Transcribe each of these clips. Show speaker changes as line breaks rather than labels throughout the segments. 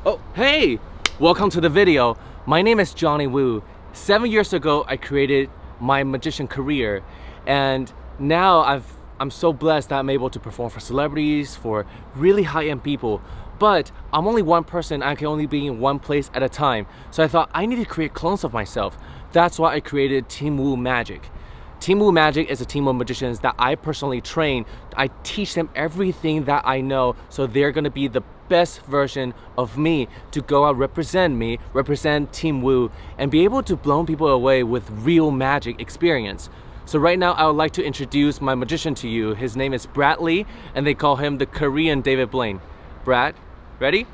Oh, hey! Welcome to the video. My name is Johnny Wu. 7 years ago, I created my magician career, and now I'm so blessed that I'm able to perform for celebrities, for really high-end people. But I'm only one person, I can only be in one place at a time. So I thought I need to create clones of myself. That's why I created Team Wu Magic. Team Wu Magic is a team of magicians that I personally train. I teach them everything that I know, so they're gonna be the best version of me to go out, represent Team Wu, and be able to blow people away with real magic experience. So right now, I would like to introduce my magician to you. His name is Brad Lee, and they call him the Korean David Blaine. Brad, ready?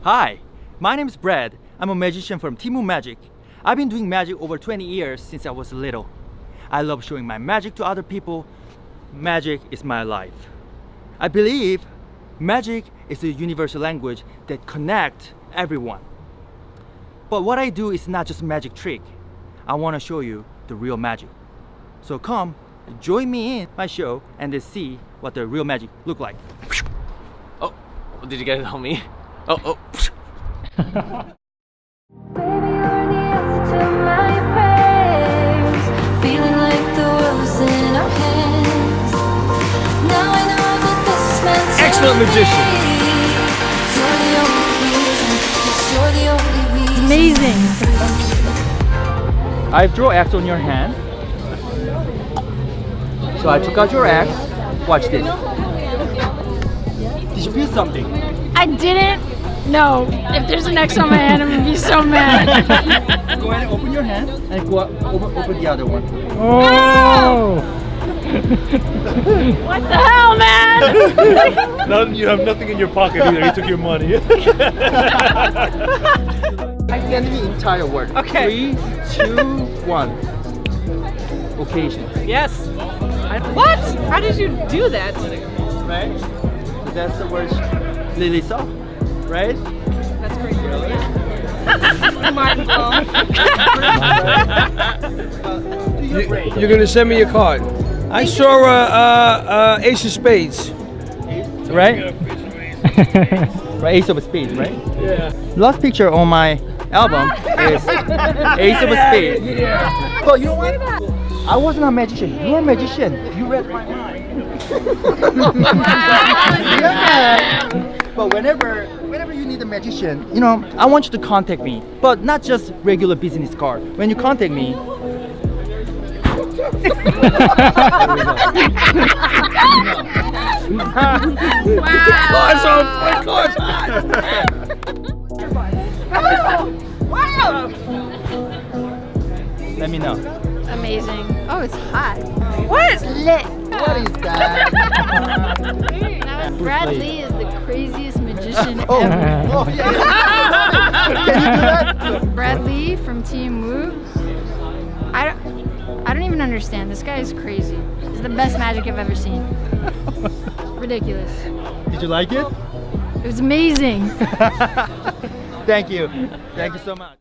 Hi, my name is Brad. I'm a magician from Team Wu Magic. I've been doing magic over 20 years since I was little. I love showing my magic to other people. Magic is my life. I believe magic is a universal language that connects everyone. But what I do is not just a magic trick. I want to show you the real magic. So come, join me in my show and then see what the real magic look like.
Oh, did you get it on me? Oh.
Baby, you're the answer to my prayers. Feeling like the world's in our hands. Now I know that this is meant to
Excellent
be.
magician.
You're the only reason. Yes, you're the only reason.
Amazing.
I draw X on your hand. So I took out your X. Watch this. Did you feel something?
I didn't. No. If there's an X on my hand, I'm gonna be so mad.
Go ahead and open your hand and go open the other one.
Oh! What the hell, man?
No, you have nothing in your pocket either. He took your money.
Send me entire word.
Okay.
3, 2, 1. Occasion.
Yes. What? How did you do that?
Right? That's the word Lily saw. Right?
That's great. Martin
You're gonna send me a card. I saw Ace of Spades.
Right? Right, Ace of Spades, right? Yeah. Last picture on my album is Ace of Spades. Yeah. But you know what? I wasn't a magician. You're a magician. You read my mind. Yeah. But whenever you need a magician, you know, I want you to contact me. But not just regular business card. When you contact me, let me know.
Amazing. Oh, it's hot. What? It's lit.
What is that?
Brad Lee is the craziest magician ever.
Oh yeah. Can you do that?
Brad Lee from Team Wu. I don't even understand. This guy is crazy. It's the best magic I've ever seen. Ridiculous.
Did you like it?
It was amazing.
Thank you. Thank you so much.